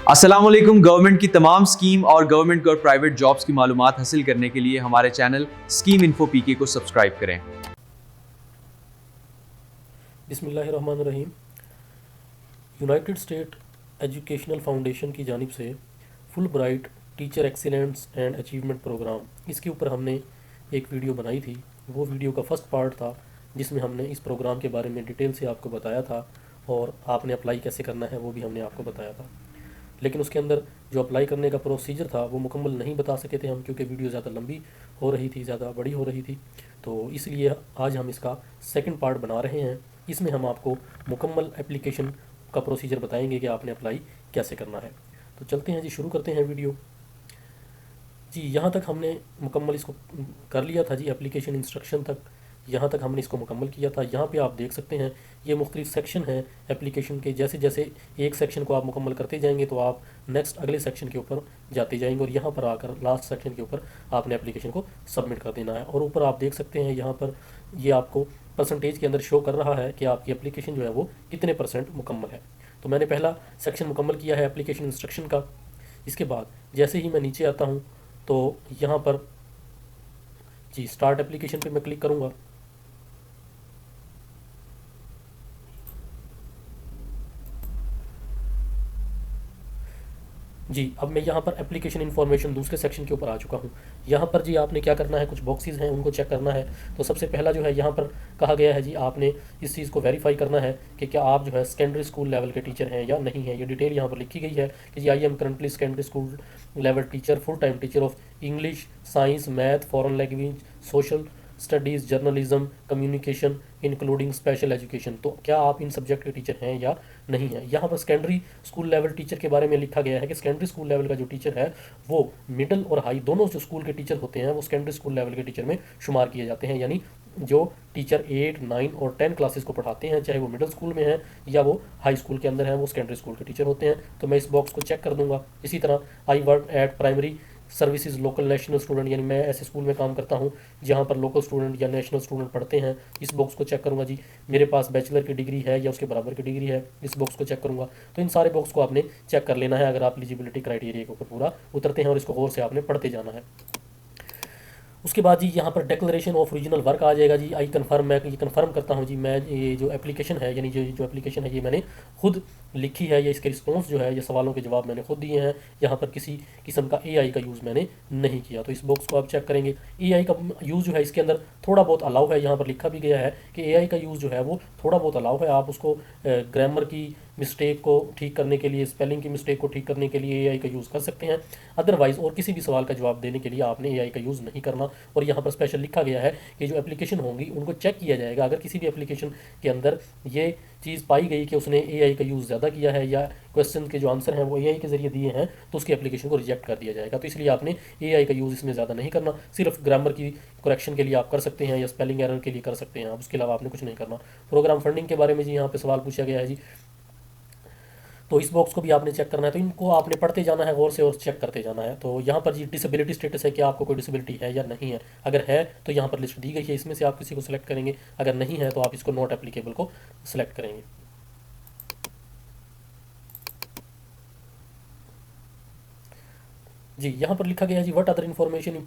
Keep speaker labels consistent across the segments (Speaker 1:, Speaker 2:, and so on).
Speaker 1: अस्सलामुअलैकुम। गवर्नमेंट की तमाम स्कीम और गवर्नमेंट और प्राइवेट जॉब्स की मालूमात हासिल करने के लिए हमारे चैनल स्कीम इन्फो पीके को सब्सक्राइब करें।
Speaker 2: बिस्मिल्लाहिर्रहमानिर्रहीम। यूनाइटेड स्टेट एजुकेशनल फाउंडेशन की जानिब से Fulbright teacher excellence and achievement program, इसके ऊपर हमने एक वीडियो बनाई थी। वो वीडियो का फर्स्ट पार्ट था जिसमें हमने इस प्रोग्राम के बारे में डिटेल से आपको बताया था और आपने अप्लाई कैसे करना है वो भी हमने आपको बताया था। लेकिन उसके अंदर जो अप्लाई करने का प्रोसीजर था वो मुकम्मल नहीं बता सके थे हम, क्योंकि वीडियो ज़्यादा लंबी हो रही थी, ज़्यादा बड़ी हो रही थी। तो इसलिए आज हम इसका सेकंड पार्ट बना रहे हैं। इसमें हम आपको मुकम्मल एप्लीकेशन का प्रोसीजर बताएंगे कि आपने अप्लाई कैसे करना है। तो चलते हैं जी, शुरू करते हैं वीडियो। जी, यहाँ तक हमने मुकम्मल इसको कर लिया था जी, एप्लीकेशन इंस्ट्रक्शन तक यहाँ तक हमने इसको मुकम्मल किया था। यहाँ पे आप देख सकते हैं ये मुख्तलिफ सेक्शन हैं एप्लीकेशन के। जैसे जैसे एक सेक्शन को आप मुकम्मल करते जाएंगे तो आप नेक्स्ट अगले सेक्शन के ऊपर जाते जाएंगे और यहाँ पर आकर लास्ट सेक्शन के ऊपर आपने एप्लीकेशन को सबमिट कर देना है। और ऊपर आप देख सकते हैं यहाँ पर ये आपको परसेंटेज के अंदर शो कर रहा है कि आपकी एप्लीकेशन जो है वो कितने % मुकम्मल है। तो मैंने पहला सेक्शन मुकम्मल किया है एप्लीकेशन इंस्ट्रक्शन का। इसके बाद जैसे ही मैं नीचे आता हूँ तो यहाँ पर जी स्टार्ट एप्लीकेशन पे मैं क्लिक करूँगा। जी, अब मैं यहाँ पर एप्लीकेशन इन्फॉर्मेशन दूसरे सेक्शन के ऊपर आ चुका हूँ। यहाँ पर जी आपने क्या करना है, कुछ बॉक्सेस हैं उनको चेक करना है। तो सबसे पहला जो है यहाँ पर कहा गया है जी, आपने इस चीज़ को वेरीफाई करना है कि क्या आप जो है सेकेंडरी स्कूल लेवल के टीचर हैं या नहीं है। ये डिटेल यहाँ पर लिखी गई है कि जी I am currently secondary school level teacher, full time teacher of English, science, math, foreign language, social studies, journalism, communication including special education. तो क्या आप इन सब्जेक्ट के टीचर हैं या नहीं है। यहाँ पर सेकेंडरी स्कूल लेवल टीचर के बारे में लिखा गया है कि सेकेंडरी स्कूल लेवल का जो टीचर है वो मिडिल और हाई दोनों जो स्कूल के टीचर होते हैं वो सेकेंडरी स्कूल लेवल के टीचर में शुमार किए जाते हैं। यानी जो टीचर 8, 9 और 10 क्लासेस को पढ़ाते हैं, चाहे वो मिडिल स्कूल में है या वो हाई स्कूल के अंदर है, वो सेकेंडरी स्कूल के टीचर होते हैं। तो मैं इस बॉक्स को चेक कर दूंगा। इसी तरह I work at primary services local national student, यानी मैं ऐसे स्कूल में काम करता हूँ जहाँ पर लोकल स्टूडेंट या नेशनल स्टूडेंट पढ़ते हैं। इस बॉक्स को चेक करूँगा जी, मेरे पास बैचलर की डिग्री है या उसके बराबर की डिग्री है, इस बॉक्स को चेक करूँगा। तो इन सारे बॉक्स को आपने चेक कर लेना है अगर आप एलिजिबिलिटी क्राइटेरिया के ऊपर पूरा उतरते हैं, और इसको गौर से आपने पढ़ते जाना है। उसके बाद जी यहाँ पर डिक्लेरेशन ऑफ ओरिजिनल वर्क आ जाएगा जी। आई कन्फर्म, मैं ये कन्फर्म करता हूँ जी, मैं ये जो एप्लीकेशन है यानी जो एप्लीकेशन है ये मैंने खुद लिखी है, या इसके रिस्पॉन्स जो है ये सवालों के जवाब मैंने खुद दिए हैं। यहाँ पर किसी किस्म का एआई का यूज़ मैंने नहीं किया। तो इस बॉक्स को आप चेक करेंगे। एआई का यूज़ जो है इसके अंदर थोड़ा बहुत अलाउ है, यहाँ पर लिखा भी गया है कि एआई का यूज़ जो है वो थोड़ा बहुत अलाउ है। आप उसको ग्रामर की मिस्टेक को ठीक करने के लिए, स्पेलिंग की मिस्टेक को ठीक करने के लिए एआई का यूज़ कर सकते हैं। अदरवाइज़ और किसी भी सवाल का जवाब देने के लिए आपने एआई का यूज़ नहीं करना। और यहाँ पर स्पेशल लिखा गया है कि जो एप्लीकेशन होंगी उनको चेक किया जाएगा। अगर किसी भी एप्लीकेशन के अंदर ये चीज़ पाई गई कि उसने एआई का यूज़ ज़्यादा किया है या क्वेश्चन के जो आंसर हैं वो एआई के ज़रिए दिए हैं, तो उसकी एप्लीकेशन को रिजेक्ट कर दिया जाएगा। तो इसलिए आपने एआई का यूज़ इसमें ज़्यादा नहीं करना। सिर्फ ग्रामर की करेक्शन के लिए आप कर सकते हैं या स्पेलिंग एरर के लिए कर सकते हैं आप, उसके अलावा आपने कुछ नहीं करना। प्रोग्राम फंडिंग के बारे में जी यहाँ पे सवाल पूछा गया है जी, तो इस बॉक्स को भी आपने चेक करना है। तो इनको आपने पढ़ते जाना है गौर से और चेक करते जाना है। तो यहाँ पर जी डिसेबिलिटी स्टेटस है कि आपको कोई डिसेबिलिटी है या नहीं है। अगर है तो यहाँ पर लिस्ट दी गई है, इसमें से आप किसी को सिलेक्ट करेंगे। अगर नहीं है तो आप इसको नॉट एप्लीकेबल को सिलेक्ट करेंगे। जी यहाँ पर लिखा गया है जी, what other information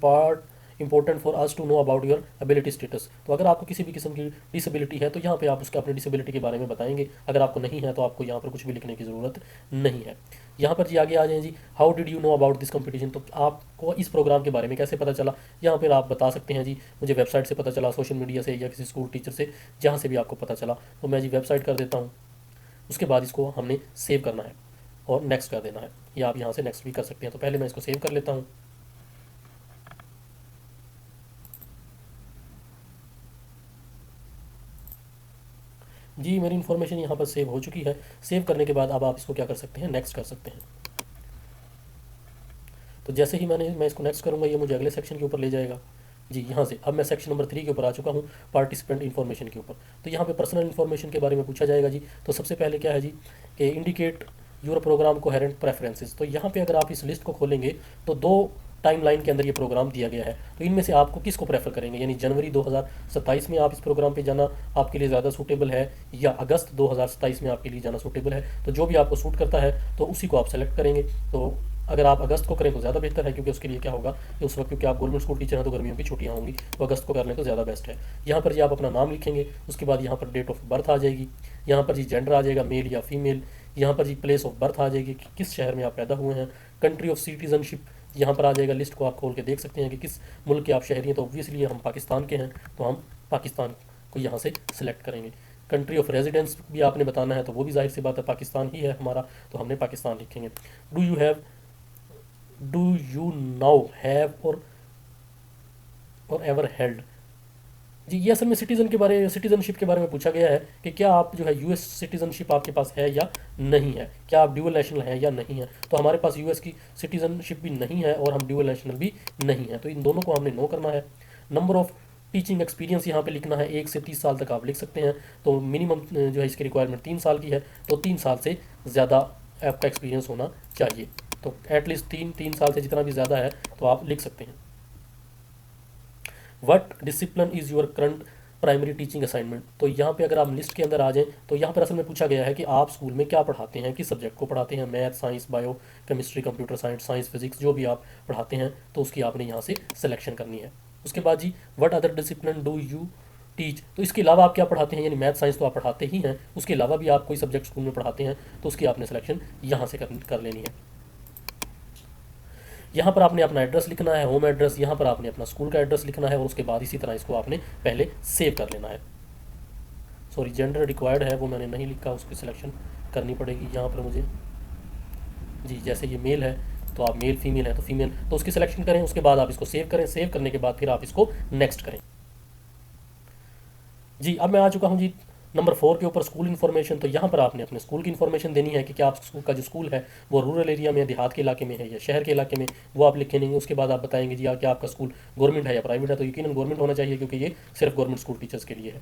Speaker 2: important for us to know about your ability status. तो अगर आपको किसी भी किस्म की डिसेबिलिटी है तो यहाँ पे आप उसका अपनी डिसेबिलिटी के बारे में बताएंगे। अगर आपको नहीं है तो आपको यहाँ पर कुछ भी लिखने की ज़रूरत नहीं है। यहाँ पर जी आगे आ जाए जी, how did you know about this competition. तो आपको इस प्रोग्राम के बारे में कैसे पता चला। यहाँ पर आप बता सकते हैं जी, मुझे वेबसाइट से पता चला, सोशल मीडिया से, या किसी स्कूल टीचर से, जहाँ से भी आपको पता चला। तो मैं जी वेबसाइट कर देता हूँ। उसके बाद इसको हमने सेव करना है और नेक्स्ट कर देना है, या आप यहाँ से नेक्स्ट भी कर सकते हैं। तो पहले मैं इसको सेव कर लेता हूँ। जी मेरी इन्फॉर्मेशन यहाँ पर सेव हो चुकी है। सेव करने के बाद अब आप इसको क्या कर सकते हैं, नेक्स्ट कर सकते हैं। तो जैसे ही मैं इसको नेक्स्ट करूँगा ये मुझे अगले सेक्शन के ऊपर ले जाएगा। जी यहाँ से अब मैं सेक्शन नंबर 3 के ऊपर आ चुका हूँ, पार्टिसिपेंट इन्फॉर्मेशन के ऊपर। तो यहाँ पे पर्सनल इन्फॉर्मेशन के बारे में पूछा जाएगा जी। तो सबसे पहले क्या है जी कि indicate your program coherent preferences. तो यहाँ पे अगर आप इस लिस्ट को खोलेंगे तो दो टाइमलाइन के अंदर ये प्रोग्राम दिया गया है। तो इनमें से आपको किसको प्रेफर करेंगे, यानी जनवरी 2027 में आप इस प्रोग्राम पे जाना आपके लिए ज़्यादा सूटेबल है या अगस्त 2027 में आपके लिए जाना सूटेबल है। तो जो भी आपको सूट करता है तो उसी को आप सेलेक्ट करेंगे। तो अगर आप अगस्त को करें तो ज़्यादा बेहतर है, क्योंकि उसके लिए क्या होगा कि उस वक्त क्योंकि आप गवर्नमेंट स्कूल टीचर हैं तो गर्मियों की छुट्टियां होंगी, तो अगस्त को कर लें तो ज़्यादा बेस्ट है। यहाँ पर जी आप अपना नाम लिखेंगे, उसके बाद यहाँ पर डेट ऑफ बर्थ आ जाएगी, यहाँ पर जी जेंडर आ जाएगा मेल या फीमेल, यहाँ पर जी प्लेस ऑफ बर्थ आ जाएगी कि किस शहर में आप पैदा हुए हैं, कंट्री ऑफ सिटीजनशिप यहाँ पर आ जाएगा। लिस्ट को आप खोल के देख सकते हैं कि किस मुल्क के आप शहरी हैं। तो ऑब्वियसली हम पाकिस्तान के हैं तो हम पाकिस्तान को यहाँ से सिलेक्ट करेंगे। कंट्री ऑफ रेजिडेंस भी आपने बताना है, तो वो भी जाहिर सी बात है पाकिस्तान ही है हमारा, तो हमने पाकिस्तान लिखेंगे। डू यू नाउ हैव और एवर हेल्ड, जी ये असल में सिटीजनशिप के बारे में पूछा गया है कि क्या आप जो है यूएस सिटीजनशिप आपके पास है या नहीं है, क्या आप ड्यूअल नेशनल हैं या नहीं है। तो हमारे पास यूएस की सिटीजनशिप भी नहीं है और हम ड्यूअल नेशनल भी नहीं है, तो इन दोनों को हमने नो करना है। नंबर ऑफ टीचिंग एक्सपीरियंस यहाँ पे लिखना है, 1 से 30 साल तक आप लिख सकते हैं। तो मिनिमम जो है इसकी रिक्वायरमेंट 3 साल की है, तो 3 साल से ज़्यादा आपका एक्सपीरियंस होना चाहिए। तो एटलीस्ट 3 साल से जितना भी ज़्यादा है तो आप लिख सकते हैं। What discipline is your current primary teaching assignment, तो यहाँ पे अगर आप लिस्ट के अंदर आ जाएं तो यहाँ पर असल में पूछा गया है कि आप स्कूल में क्या पढ़ाते हैं, किस सब्जेक्ट को पढ़ाते हैं, math, science, bio, chemistry, computer science, physics, जो भी आप पढ़ाते हैं तो उसकी आपने यहाँ से सिलेक्शन करनी है। उसके बाद जी what other discipline do you teach, तो इसके अलावा आप क्या पढ़ाते हैं, यानी मैथ साइंस तो आप पढ़ाते ही हैं, उसके अलावा भी आप कोई सब्जेक्ट स्कूल में पढ़ाते हैं तो उसकी आपने सिलेक्शन यहाँ से कर लेनी है। यहाँ पर आपने अपना एड्रेस लिखना है, होम एड्रेस, यहाँ पर आपने अपना स्कूल का एड्रेस लिखना है और उसके बाद इसी तरह इसको आपने पहले सेव कर लेना है। सॉरी, जेंडर रिक्वायर्ड है वो मैंने नहीं लिखा, उसकी सिलेक्शन करनी पड़ेगी यहाँ पर मुझे। जी जैसे ये मेल है तो आप मेल, फीमेल है तो फीमेल, तो उसकी सिलेक्शन करें, उसके बाद आप इसको सेव करें, सेव करने के बाद फिर आप इसको नेक्स्ट करें। जी अब मैं आ चुका हूँ जी नंबर 4 के ऊपर, स्कूल इन्फॉर्मेशन। तो यहाँ पर आपने अपने स्कूल की इन्फॉर्मेशन देनी है कि क्या आपका जो स्कूल है वो रूरल एरिया में, देहात के इलाके में है या शहर के इलाके में, वो आप लिखेंगे। उसके बाद आप बताएंगे जी क्या आपका स्कूल गवर्नमेंट है या प्राइवेट है, तो यकीनन गवर्नमेंट होना चाहिए क्योंकि ये सिर्फ गवर्नमेंट स्कूल टीचर्स के लिए है।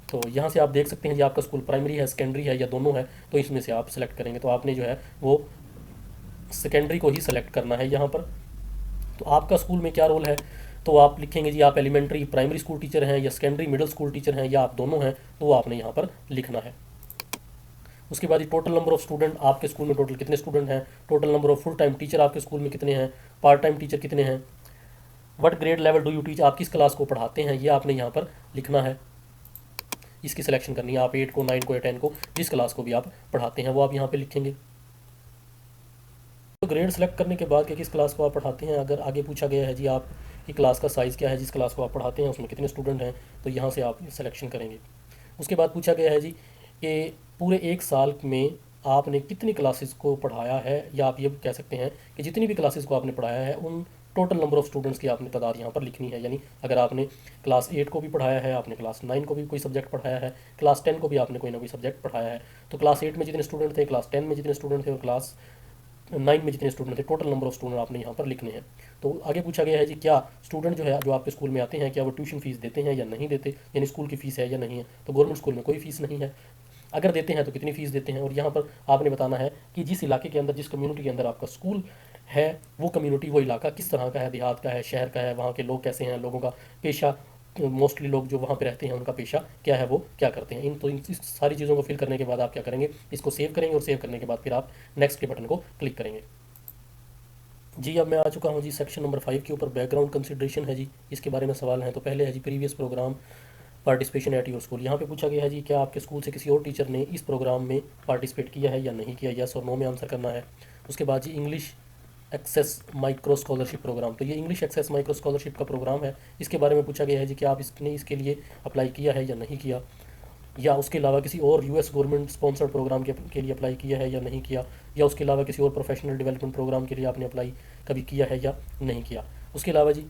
Speaker 2: तो यहाँ से आप देख सकते हैं जी आपका स्कूल प्राइमरी है, सेकेंडरी है या दोनों है, तो इसमें से आप सेलेक्ट करेंगे। तो आपने जो है वो सेकेंडरी को ही सेलेक्ट करना है यहाँ पर। तो आपका स्कूल में क्या रोल है, तो आप लिखेंगे जी आप एलिमेंट्री प्राइमरी स्कूल टीचर हैं या सेकेंडरी मिडिल स्कूल टीचर हैं या आप दोनों हैं, तो वो आपने यहाँ पर लिखना है। उसके बाद टोटल नंबर ऑफ स्टूडेंट, आपके स्कूल में टोटल कितने स्टूडेंट हैं, total number of full time teacher आपके स्कूल में कितने हैं, पार्ट टाइम टीचर कितने हैं, what grade level do you teach, आप किस क्लास को पढ़ाते हैं, ये आपने यहाँ पर लिखना है। इसकी सिलेक्शन करनी है, आप 8 को, 9 को या 10 को, जिस क्लास को भी आप पढ़ाते हैं वो आप यहाँ पर लिखेंगे। तो ग्रेड सेलेक्ट करने के बाद कि किस क्लास को आप पढ़ाते हैं, अगर आगे पूछा गया है जी आप कि क्लास का साइज़ क्या है, जिस क्लास को आप पढ़ाते हैं उसमें कितने स्टूडेंट हैं, तो यहाँ से आप सिलेक्शन करेंगे। उसके बाद पूछा गया है जी कि पूरे 1 साल में आपने कितनी क्लासेस को पढ़ाया है, या आप ये कह सकते हैं कि जितनी भी क्लासेस को आपने पढ़ाया है उन टोटल नंबर ऑफ स्टूडेंट्स की आपने तादाद यहाँ पर लिखनी है। यानी अगर आपने क्लास 8 को भी पढ़ाया है, आपने क्लास 9 को भी कोई सब्जेक्ट पढ़ाया है, क्लास 10 को भी आपने कोई ना कोई सब्जेक्ट पढ़ाया है, तो क्लास 8 में जितने स्टूडेंट थे, क्लास 10 में जितने स्टूडेंट थे और क्लास 9 में जितने स्टूडेंट थे, टोटल नंबर ऑफ स्टूडेंट आपने यहाँ पर लिखने हैं। तो आगे पूछा गया है जी क्या स्टूडेंट जो है जो आपके स्कूल में आते हैं क्या वो ट्यूशन फीस देते हैं या नहीं देते, यानी स्कूल की फ़ीस है या नहीं है। तो गवर्नमेंट स्कूल में कोई फ़ीस नहीं है, अगर देते हैं तो कितनी फ़ीस देते हैं। और यहाँ पर आपने बताना है कि जिस इलाके के अंदर, जिस कम्युनिटी के अंदर आपका स्कूल है वो कम्युनिटी, वो इलाका किस तरह का है, देहात का है, शहर का है, वहाँ के लोग कैसे हैं, लोगों का पेशा, मोस्टली लोग जो वहाँ पे रहते हैं उनका पेशा क्या है, वो क्या करते हैं। इन सारी चीज़ों को फिल करने के बाद आप क्या करेंगे, इसको सेव करेंगे और सेव करने के बाद फिर आप नेक्स्ट के बटन को क्लिक करेंगे। जी अब मैं आ चुका हूँ जी सेक्शन नंबर 5 के ऊपर, बैकग्राउंड कंसिडरेशन है जी, इसके बारे में सवाल हैं। तो पहले है जी previous program participation at your school, यहाँ पे पूछा गया है जी क्या आपके स्कूल से किसी और टीचर ने इस प्रोग्राम में पार्टिसिपेट किया है या नहीं किया, यस और नो में आंसर करना है। उसके बाद जी English access micro scholarship program, तो ये इंग्लिश एक्सेस माइक्रो स्कॉलरशिप का प्रोग्राम है, इसके बारे में पूछा गया है जी क्या आप इसके लिए अप्लाई किया है या नहीं किया, या उसके अलावा किसी और यूएस गवर्नमेंट स्पॉन्सर्ड प्रोग्राम के लिए अप्लाई किया है या नहीं किया, या उसके अलावा किसी और प्रोफेशनल डेवलपमेंट प्रोग्राम के लिए आपने अप्लाई कभी किया है या नहीं किया। उसके अलावा जी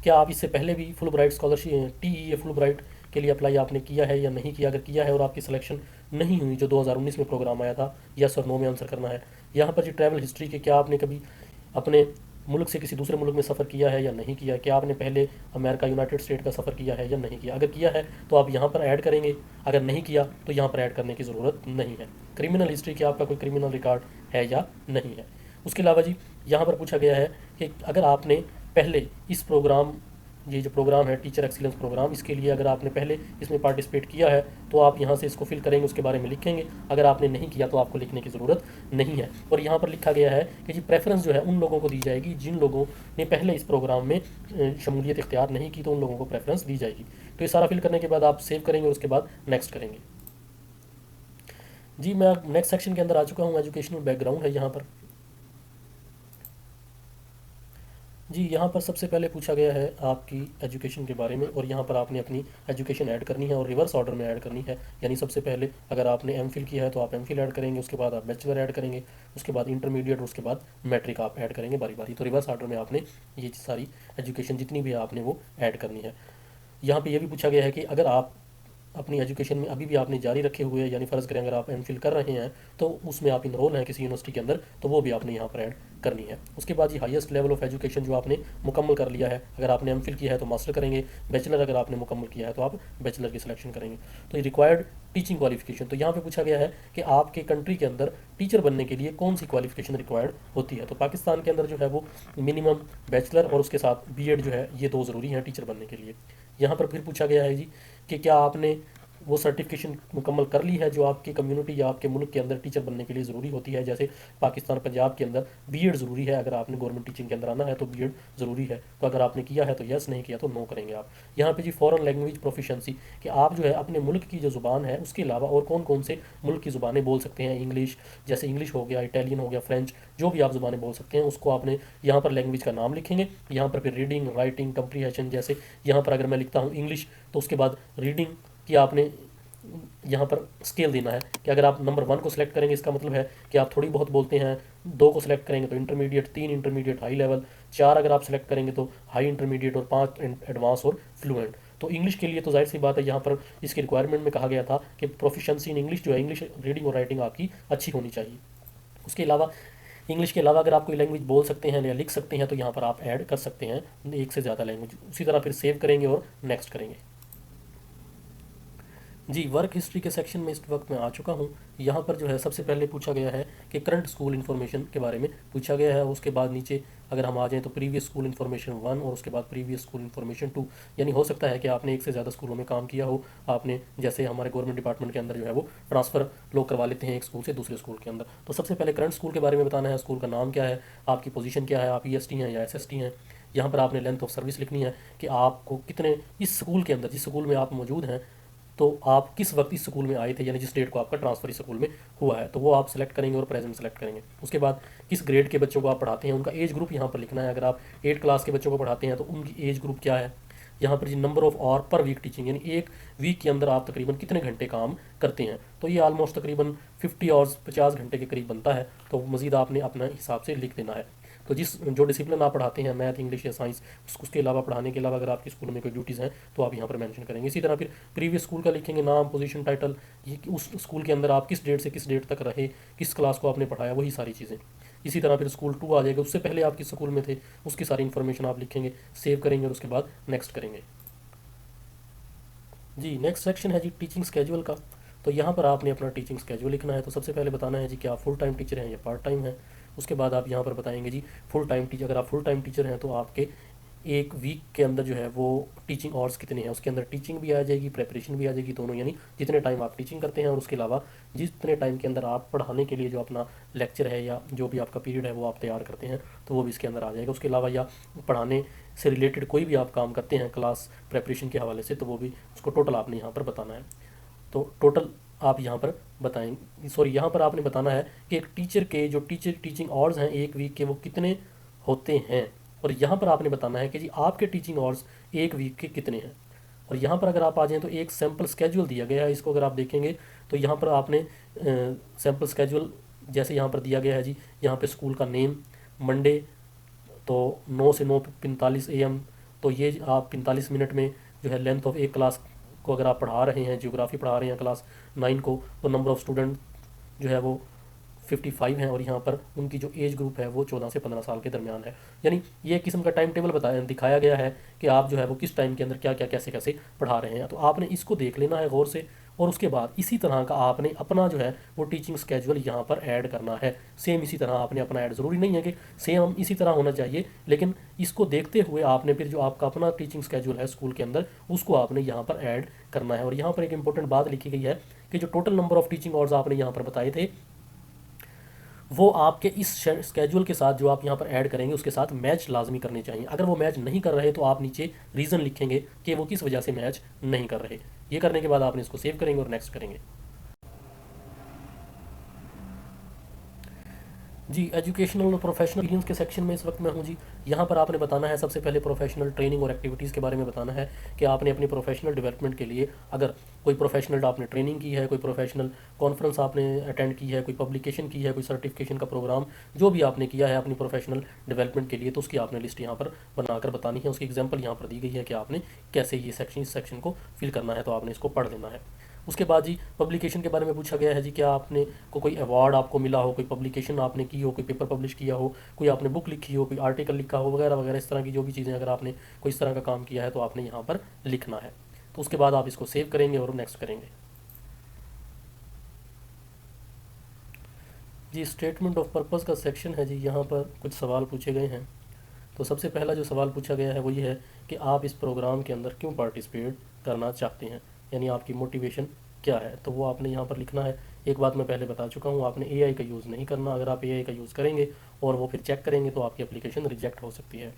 Speaker 2: क्या आप इससे पहले भी full bright scholarship TEA full bright के लिए अप्लाई आपने किया है या नहीं किया। अगर किया है और आपकी सिलेक्शन नहीं हुई जो 2019 में प्रोग्राम आया था, यस और नो में आंसर करना है। यहाँ पर जी ट्रैवल हिस्ट्री के, क्या आपने कभी अपने मुल्क से किसी दूसरे मुल्क में सफ़र किया है या नहीं किया, क्या आपने पहले अमेरिका यूनाइटेड स्टेट का सफ़र किया है या नहीं किया। अगर किया है तो आप यहाँ पर ऐड करेंगे, अगर नहीं किया तो यहाँ पर ऐड करने की ज़रूरत नहीं है। क्रिमिनल हिस्ट्री, क्या आपका कोई क्रिमिनल रिकॉर्ड है या नहीं है। उसके अलावा जी यहाँ पर पूछा गया है कि अगर आपने पहले इस प्रोग्राम, ये जो प्रोग्राम है टीचर एक्सीलेंस प्रोग्राम, इसके लिए अगर आपने पहले इसमें पार्टिसिपेट किया है तो आप यहाँ से इसको फिल करेंगे, उसके बारे में लिखेंगे। अगर आपने नहीं किया तो आपको लिखने की ज़रूरत नहीं है। और यहाँ पर लिखा गया है कि जी प्रेफरेंस जो है उन लोगों को दी जाएगी जिन लोगों ने पहले इस प्रोग्राम में शमूलियत इख्तियार नहीं की, तो उन लोगों को प्रेफरेंस दी जाएगी। तो ये सारा फिल करने के बाद आप सेव करेंगे और उसके बाद नेक्स्ट करेंगे। जी मैं नेक्स्ट सेक्शन के अंदर आ चुका हूँ। एजुकेशनल बैकग्राउंड है यहाँ पर। जी यहाँ पर सबसे पहले पूछा गया है आपकी एजुकेशन के बारे में, और यहाँ पर आपने अपनी एजुकेशन ऐड करनी है और रिवर्स ऑर्डर में ऐड करनी है। यानी सबसे पहले अगर आपने एमफिल किया है तो आप एमफिल ऐड करेंगे, उसके बाद आप बैचलर ऐड करेंगे, उसके बाद इंटरमीडिएट, उसके बाद मैट्रिक आप ऐड करेंगे बारी बारी। तो रिवर्स ऑर्डर में आपने ये सारी एजुकेशन जितनी भी है आपने वो ऐड करनी है। यहाँ पे ये भी पूछा गया है कि अगर आप अपनी एजुकेशन में अभी भी आपने जारी रखे हुए हैं, यानी फ़र्ज़ करें अगर आप एमफिल कर रहे हैं तो उसमें आप इनरोल हैं किसी यूनिवर्सिटी के अंदर, तो वो भी आपने यहाँ पर ऐड करनी है। उसके बाद ये हाईएस्ट लेवल ऑफ एजुकेशन जो आपने मुकम्मल कर लिया है, अगर आपने एमफिल किया है तो मास्टर करेंगे, बैचलर अगर आपने मुकम्मल किया है तो आप बैचलर की सिलेक्शन करेंगे। तो ये रिक्वायर्ड टीचिंग क्वालिफिकेशन, तो यहाँ पे पूछा गया है कि आपके कंट्री के अंदर टीचर बनने के लिए कौन सी क्वालिफिकेशन रिक्वायर्ड होती है। तो पाकिस्तान के अंदर जो है वो मिनिमम बैचलर और उसके साथ बीएड जो है, ये 2 ज़रूरी हैं टीचर बनने के लिए। यहाँ पर फिर पूछा गया है जी कि क्या आपने वो सर्टिफिकेशन मुकम्मल कर ली है जो आपकी कम्युनिटी या आपके मुल्क के अंदर टीचर बनने के लिए ज़रूरी होती है। जैसे पाकिस्तान पंजाब के अंदर बीएड ज़रूरी है, अगर आपने गवर्नमेंट टीचिंग के अंदर आना है तो बीएड ज़रूरी है। तो अगर आपने किया है तो यस, नहीं किया तो नो करेंगे आप। यहाँ पे जी फॉरेन लैंग्वेज प्रोफिशेंसी, कि आप जो है अपने मुल्क की जो ज़ुबान है उसके अलावा और कौन कौन से मुल्क की ज़ुबानें बोल सकते हैं। इंग्लिश, जैसे इंग्लिश हो गया, इटालियन हो गया, फ्रेंच, जो भी आप ज़ुबानें बोल सकते हैं उसको आपने यहाँ पर लैंग्वेज का नाम लिखेंगे। यहाँ पर फिर रीडिंग, राइटिंग, कंप्रीहेंशन, जैसे यहाँ पर अगर मैं लिखता हूँ इंग्लिश तो उसके बाद रीडिंग की आपने यहाँ पर स्केल देना है कि अगर आप नंबर 1 को सिलेक्ट करेंगे इसका मतलब है कि आप थोड़ी बहुत बोलते हैं, 2 को सिलेक्ट करेंगे तो इंटरमीडिएट, 3 इंटरमीडिएट हाई लेवल, 4 अगर आप सिलेक्ट करेंगे तो हाई इंटरमीडिएट और 5 एडवांस और फ्लुएंट। तो इंग्लिश के लिए तो जाहिर सी बात है यहाँ पर इसकी रिक्वायरमेंट में कहा गया था कि प्रोफिशेंसी इन इंग्लिश जो है, इंग्लिश रीडिंग और राइटिंग आपकी अच्छी होनी चाहिए। उसके अलावा इंग्लिश के अलावा अगर आप कोई लैंग्वेज बोल सकते हैं या लिख सकते हैं तो यहाँ पर आप ऐड कर सकते हैं 1 से ज़्यादा लैंग्वेज। उसी तरह फिर सेव करेंगे और नेक्स्ट करेंगे। जी वर्क हिस्ट्री के सेक्शन में इस वक्त मैं आ चुका हूँ। यहाँ पर जो है सबसे पहले पूछा गया है कि करंट स्कूल इन्फॉर्मेशन के बारे में पूछा गया है। उसके बाद नीचे अगर हम आ जाएँ तो प्रीवियस स्कूल इन्फॉर्मेशन 1 और उसके बाद प्रीवियस स्कूल इन्फॉर्मेशन 2, यानी हो सकता है कि आपने 1 से ज़्यादा स्कूलों में काम किया हो। आपने जैसे हमारे गवर्नमेंट डिपार्टमेंट के अंदर जो है वो ट्रांसफ़र लोग करवा लेते हैं एक स्कूल से दूसरे स्कूल के अंदर। तो सबसे पहले करंट स्कूल के बारे में बताना है, स्कूल का नाम क्या है, आपकी पोजीशन क्या है, आप EST हैं या SST हैं। यहाँ पर आपने लेंथ ऑफ सर्विस लिखनी है कि आपको कितने इस स्कूल के अंदर, जिस स्कूल में आप मौजूद हैं, तो आप किस वक्त इस स्कूल में आए थे, यानी जिस डेट को आपका ट्रांसफर इस स्कूल में हुआ है, तो वो आप सेलेक्ट करेंगे और प्रेजेंट सेलेक्ट करेंगे। उसके बाद किस ग्रेड के बच्चों को आप पढ़ाते हैं, उनका एज ग्रुप यहाँ पर लिखना है। अगर आप 8 क्लास के बच्चों को पढ़ाते हैं तो उनकी एज ग्रुप क्या है। यहाँ पर जी number of hour per week teaching, यानी एक वीक के अंदर आप तकरीबन कितने घंटे काम करते हैं, तो ये ऑलमोस्ट तकरीबन 50 आवर्स 50 घंटे के करीब बनता है। तो मज़ीद आपने अपने हिसाब से लिख देना है। तो जो डिसिप्लिन आप पढ़ाते हैं, मैथ, इंग्लिश या साइंस, उसके अलावा पढ़ाने के अलावा अगर आपके स्कूल में कोई ड्यूटीज़ हैं तो आप यहाँ पर मेंशन करेंगे। इसी तरह फिर प्रीवियस स्कूल का लिखेंगे, नाम, पोजीशन, टाइटल, ये उस स्कूल के अंदर आप किस डेट से किस डेट तक रहे, किस क्लास को आपने पढ़ाया, वही सारी चीज़ें। इसी तरह फिर स्कूल 2 आ जाएगा, उससे पहले आप किस स्कूल में थे उसकी सारी इन्फॉर्मेशन आप लिखेंगे, सेव करेंगे और उसके बाद नेक्स्ट करेंगे। जी नेक्स्ट सेक्शन है जी टीचिंग स्केजुअल का। तो यहाँ पर आपने अपना टीचिंग स्केजुअल लिखना है। तो सबसे पहले बताना है जी कि आप फुल टाइम टीचर हैं या पार्ट टाइम हैं। उसके बाद आप यहाँ पर बताएंगे जी फुल टाइम टीचर, अगर आप फुल टाइम टीचर हैं तो आपके एक वीक के अंदर जो है वो टीचिंग आवर्स कितने हैं, उसके अंदर टीचिंग भी आ जाएगी, प्रेपरेशन भी आ जाएगी, दोनों, यानी जितने टाइम आप टीचिंग करते हैं और उसके अलावा जितने टाइम के अंदर आप पढ़ाने के लिए जो अपना लेक्चर है या जो भी आपका पीरियड है वो आप तैयार करते हैं, तो वो भी इसके अंदर आ जाएगा। उसके अलावा या पढ़ाने से रिलेटेड कोई भी आप काम करते हैं क्लास प्रेपरेशन के हवाले से, तो वो भी उसको टोटल आपने यहाँ पर बताना है। तो टोटल आप यहाँ पर बताएंगे, सॉरी यहाँ पर आपने बताना है कि एक टीचर के जो टीचिंग आवर्स हैं एक वीक के वो कितने होते हैं, और यहाँ पर आपने बताना है कि जी आपके टीचिंग आवर्स एक वीक के कितने हैं। और यहाँ पर अगर आप आ जाएँ तो एक सैम्पल स्केजुअल दिया गया है, इसको अगर आप देखेंगे तो यहाँ पर आपने सैम्पल स्केजुअल जैसे यहाँ पर दिया गया है जी, यहाँ पे स्कूल का नेम, मंडे तो 9 से 9:45 AM, तो ये आप 45 मिनट में जो है लेंथ ऑफ एक क्लास को अगर आप पढ़ा रहे हैं, ज्योग्राफी पढ़ा रहे हैं क्लास 9 को, तो नंबर ऑफ़ स्टूडेंट जो है वो 55 हैं, और यहाँ पर उनकी जो एज ग्रुप है वो 14 से 15 साल के दरमियान है। यानी ये किस्म का टाइम टेबल दिखाया गया है कि आप जो है वो किस टाइम के अंदर क्या क्या कैसे कैसे पढ़ा रहे हैं। तो आपने इसको देख लेना है गौर से, और उसके बाद इसी तरह का आपने अपना जो है वो टीचिंग स्केजुअल यहाँ पर ऐड करना है। सेम इसी तरह आपने अपना ऐड, ज़रूरी नहीं है कि सेम इसी तरह होना चाहिए, लेकिन इसको देखते हुए आपने फिर जो आपका अपना टीचिंग स्केजुअल है स्कूल के अंदर उसको आपने यहाँ पर ऐड करना है। और यहाँ पर एक इंपॉर्टेंट बात लिखी गई है कि जो total number of teaching hours आपने यहाँ पर बताए थे वो आपके इस स्केजुअल के साथ जो आप यहाँ पर ऐड करेंगे उसके साथ मैच लाजमी करने चाहिए। अगर वो मैच नहीं कर रहे तो आप नीचे रीज़न लिखेंगे कि वो किस वजह से मैच नहीं कर रहे। ये करने के बाद आपने इसको सेव करेंगे और नेक्स्ट करेंगे। जी एजुकेशनल और प्रोफेशनल एक्सपीरियंस के सेक्शन में इस वक्त मैं हूँ जी। यहाँ पर आपने बताना है सबसे पहले प्रोफेशनल ट्रेनिंग और एक्टिविटीज़ के बारे में बताना है कि आपने अपनी प्रोफेशनल डेवलपमेंट के लिए अगर कोई प्रोफेशनल आपने ट्रेनिंग की है, कोई प्रोफेशनल कॉन्फ्रेंस आपने अटेंड की है, कोई पब्लिकेशन की है, कोई सर्टिफिकेशन का प्रोग्राम जो भी आपने किया है अपनी प्रोफेशनल डेवलपमेंट के लिए, तो उसकी आपने लिस्ट यहाँ पर बनाकर बतानी है। उसकी एग्जाम्पल यहाँ पर दी गई है कि आपने कैसे ये सेक्शन इस सेक्शन को फिल करना है, तो आपने इसको पढ़ लेना है। उसके बाद जी पब्लिकेशन के बारे में पूछा गया है जी, क्या आपने कोई अवार्ड आपको मिला हो, कोई पब्लिकेशन आपने की हो, कोई पेपर पब्लिश किया हो, कोई आपने बुक लिखी हो, कोई आर्टिकल लिखा हो, वगैरह वगैरह इस तरह की जो भी चीज़ें अगर आपने कोई इस तरह का काम किया है तो आपने यहाँ पर लिखना है। तो उसके बाद आप इसको सेव करेंगे और नेक्स्ट करेंगे। जी स्टेटमेंट ऑफ पर्पज़ का सेक्शन है जी। यहाँ पर कुछ सवाल पूछे गए हैं। तो सबसे पहला जो सवाल पूछा गया है वो ये है कि आप इस प्रोग्राम के अंदर क्यों पार्टिसिपेट करना चाहते हैं, यानी आपकी मोटिवेशन क्या है। तो वो आपने यहाँ पर लिखना है। एक बात मैं पहले बता चुका हूँ, आपने एआई का यूज़ नहीं करना। अगर आप एआई का यूज़ करेंगे और वो फिर चेक करेंगे तो आपकी एप्लीकेशन रिजेक्ट हो सकती है।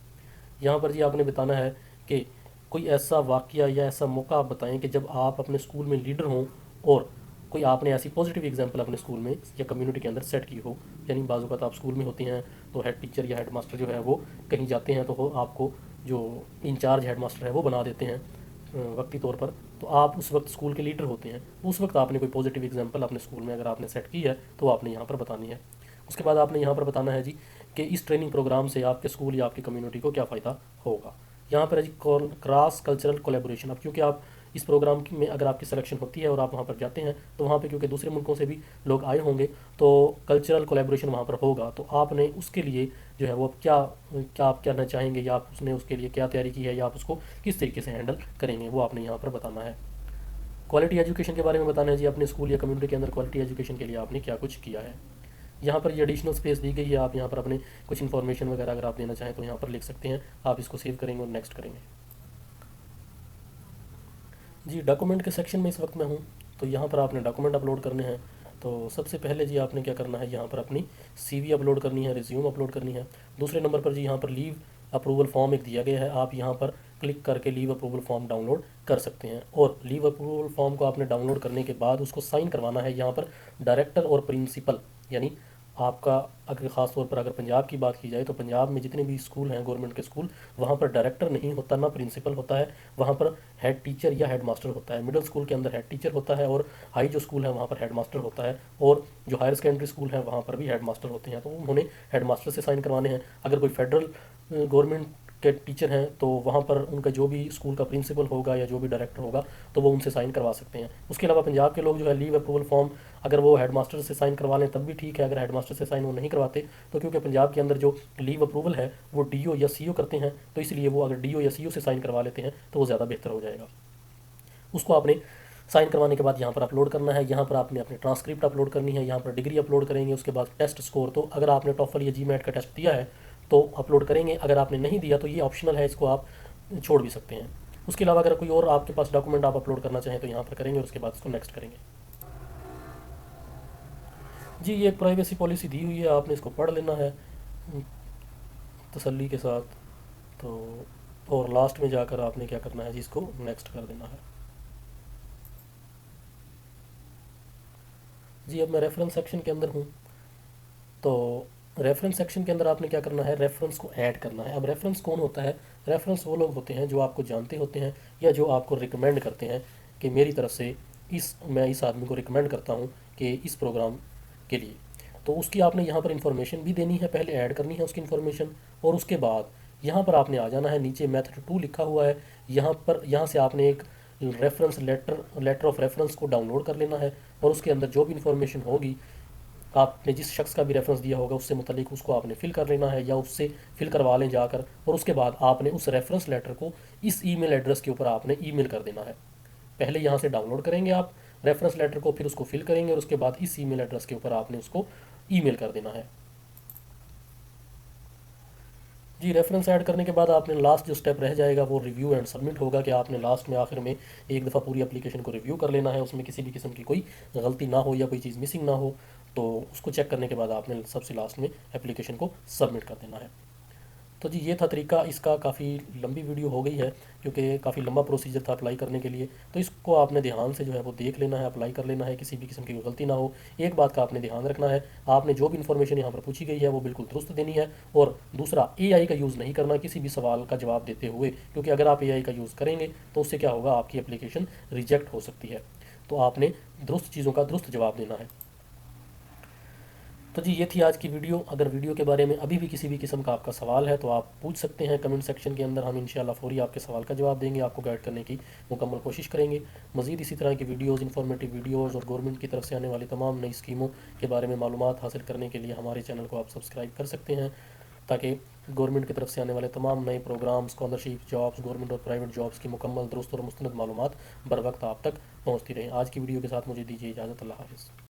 Speaker 2: यहाँ पर जी आपने बताना है कि कोई ऐसा वाक़या या ऐसा मौका आप बताएं कि जब आप अपने स्कूल में लीडर हों और कोई आपने ऐसी पॉजिटिव एग्जांपल अपने स्कूल में या कम्युनिटी के अंदर सेट की हो। यानी बाज़ वक़्त आप स्कूल में होती हैं तो हेड टीचर या हेड मास्टर जो है वो कहीं जाते हैं तो वो आपको जो इंचार्ज हेड मास्टर है वो बना देते हैं वक्ती तौर पर। तो आप उस वक्त स्कूल के लीडर होते हैं, उस वक्त आपने कोई पॉजिटिव एग्जांपल अपने स्कूल में अगर आपने सेट की है तो आपने यहाँ पर बतानी है। उसके बाद आपने यहाँ पर बताना है जी कि इस ट्रेनिंग प्रोग्राम से आपके स्कूल या आपकी कम्युनिटी को क्या फ़ायदा होगा। यहाँ पर है जी क्रॉस कल्चरल कोलेबोरेशन। अब क्योंकि आप इस प्रोग्राम में अगर आपकी सिलेक्शन होती है और आप वहाँ पर जाते हैं तो वहाँ पे क्योंकि दूसरे मुल्कों से भी लोग आए होंगे तो कल्चरल कोलेबोरेशन वहाँ पर होगा। तो आपने उसके लिए जो है वो क्या क्या आप करना चाहेंगे या आप उसने उसके लिए क्या तैयारी की है या आप उसको किस तरीके से हैंडल करेंगे वो आपने यहाँ पर बताना है। क्वालिटी एजुकेशन के बारे में बताना है जी, अपने स्कूल या कम्युनिटी के अंदर क्वालिटी एजुकेशन के लिए आपने क्या कुछ किया है। यहाँ पर ये एडिशनल स्पेस दी गई है, आप यहाँ पर अपने कुछ इन्फॉर्मेशन वगैरह अगर आप देना चाहें तो यहाँ पर लिख सकते हैं। आप इसको सेव करेंगे और नेक्स्ट करेंगे। जी डॉक्यूमेंट के सेक्शन में इस वक्त मैं हूँ। तो यहाँ पर आपने डॉक्यूमेंट अपलोड करने हैं। तो सबसे पहले जी आपने क्या करना है, यहाँ पर अपनी सीवी अपलोड करनी है, रिज्यूम अपलोड करनी है। दूसरे नंबर पर जी यहाँ पर लीव अप्रूवल फॉर्म एक दिया गया है, आप यहाँ पर क्लिक करके लीव अप्रूवल फॉर्म डाउनलोड कर सकते हैं। और लीव अप्रूवल फॉर्म को आपने डाउनलोड करने के बाद उसको साइन करवाना है यहाँ पर डायरेक्टर और प्रिंसिपल। यानी आपका अगर ख़ास तौर पर अगर पंजाब की बात की जाए तो पंजाब में जितने भी स्कूल हैं गवर्नमेंट के स्कूल, वहाँ पर डायरेक्टर नहीं होता, ना प्रिंसिपल होता है, वहाँ पर हेड टीचर या हेड मास्टर होता है। मिडिल स्कूल के अंदर हेड टीचर होता है और हाई जो स्कूल है वहाँ पर हेड मास्टर होता है, और जो हायर सेकेंडरी स्कूल है वहाँ पर भी हेड मास्टर होते हैं। तो उन्होंने हेड मास्टर से साइन करवाने हैं। अगर कोई फेडरल गवर्नमेंट के टीचर हैं तो वहाँ पर उनका जो भी स्कूल का प्रिंसिपल होगा या जो भी डायरेक्टर होगा तो वो उनसे साइन करवा सकते हैं। उसके अलावा पंजाब के लोग जो है लीव अप्रूवल फॉर्म अगर वो हेडमास्टर से साइन करवा लें तब भी ठीक है। अगर हेडमास्टर से साइन वो नहीं करवाते तो क्योंकि पंजाब के अंदर जो लीव अप्रूवल है वो डीओ या सीओ करते हैं, तो इसलिए वो अगर डीओ या सीओ से साइन करवा लेते हैं तो वो ज़्यादा बेहतर हो जाएगा। उसको आपने साइन करवाने के बाद यहाँ पर अपलोड करना है। यहाँ पर आपने अपनी ट्रांसक्रिप्ट अपलोड करनी है, यहाँ पर डिग्री अपलोड करेंगे। उसके बाद टेस्ट स्कोर, तो अगर आपने टॉफल या जीमैट का टेस्ट दिया है तो अपलोड करेंगे, अगर आपने नहीं दिया तो ये ऑप्शनल है, इसको आप छोड़ भी सकते हैं। उसके अलावा अगर कोई और आपके पास डॉक्यूमेंट आप अपलोड करना चाहें तो यहाँ पर करेंगे और उसके बाद उसको नेक्स्ट करेंगे। जी ये एक प्राइवेसी पॉलिसी दी हुई है, आपने इसको पढ़ लेना है तसल्ली के साथ। तो और लास्ट में जाकर आपने क्या करना है जी, इसको नेक्स्ट कर देना है। जी अब मैं रेफरेंस सेक्शन के अंदर हूँ। तो रेफरेंस सेक्शन के अंदर आपने क्या करना है, रेफरेंस को ऐड करना है। अब रेफरेंस कौन होता है, रेफरेंस वो लोग होते हैं जो आपको जानते होते हैं या जो आपको रिकमेंड करते हैं कि मेरी तरफ से मैं इस आदमी को रिकमेंड करता हूँ कि इस प्रोग्राम के लिए। तो उसकी आपने यहाँ पर इंफॉर्मेशन भी देनी है, पहले ऐड करनी है उसकी इंफॉर्मेशन, और उसके बाद यहाँ पर आपने आ जाना है। नीचे मेथड 2 लिखा हुआ है, यहाँ से आपने एक रेफरेंस लेटर ऑफ रेफरेंस को डाउनलोड कर लेना है और उसके अंदर जो भी इंफॉर्मेशन होगी आपने जिस शख्स का भी रेफरेंस दिया होगा उससे मुतालिक उसको आपने फिल कर लेना है या उससे फिल करवा लें जाकर। और उसके बाद आपने उस रेफरेंस लेटर को इस ईमेल एड्रेस के ऊपर आपने ईमेल कर देना है। पहले यहाँ से डाउनलोड करेंगे आप, रेफरेंस लेटर को फिर उसको फिल करेंगे और उसके बाद इस ईमेल एड्रेस के ऊपर आपने उसको ईमेल कर देना है। जी, रेफरेंस ऐड करने के बाद आपने लास्ट जो स्टेप रह जाएगा वो रिव्यू एंड सबमिट होगा, कि आपने लास्ट में आखिर में एक दफ़ा पूरी एप्लीकेशन को रिव्यू कर लेना है, उसमें किसी भी किस्म की कोई गलती ना हो या कोई चीज़ मिसिंग ना हो। तो उसको चेक करने के बाद आपने सबसे लास्ट में एप्लीकेशन को सबमिट कर देना है। तो जी ये था तरीका। इसका काफ़ी लंबी वीडियो हो गई है क्योंकि काफ़ी लंबा प्रोसीजर था अप्लाई करने के लिए। तो इसको आपने ध्यान से जो है वो देख लेना है, अप्लाई कर लेना है, किसी भी किस्म की कोई गलती ना हो। एक बात का आपने ध्यान रखना है, आपने जो भी इन्फॉर्मेशन यहाँ पर पूछी गई है वो बिल्कुल दुरुस्त देनी है। और दूसरा, एआई का यूज़ नहीं करना किसी भी सवाल का जवाब देते हुए, क्योंकि अगर आप एआई का यूज़ करेंगे तो उससे क्या होगा, आपकी एप्लीकेशन रिजेक्ट हो सकती है। तो आपने दुरुस्त चीज़ों का दुरुस्त जवाब देना है। तो जी ये थी आज की वीडियो। अगर वीडियो के बारे में अभी भी किसी भी किस्म का आपका सवाल है तो आप पूछ सकते हैं कमेंट सेक्शन के अंदर। हम इंशाल्लाह फौरी आपके सवाल का जवाब देंगे, आपको गाइड करने की मुकम्मल कोशिश करेंगे। मज़ीद इसी तरह की वीडियोज़, इन्फॉर्मेटिव वीडियोज़ और गवर्नमेंट की तरफ से आने वाली तमाम नई स्कीमों के बारे में मालूमात हासिल करने के लिए हमारे चैनल को आप सब्सक्राइब कर सकते हैं, ताकि गवर्नमेंट की तरफ से आने वाले तमाम नए प्रोग्राम, स्कॉलरशिप, जॉब्स, गवर्नमेंट और प्राइवेट जॉब्स की मुकम्मल दुरुस्त और मुस्तनद मालूमात बर वक्त आप तक पहुँचती रहें। आज की वीडियो के साथ मुझे दीजिए इजाज़त। अल्लाह हाफ़िज़।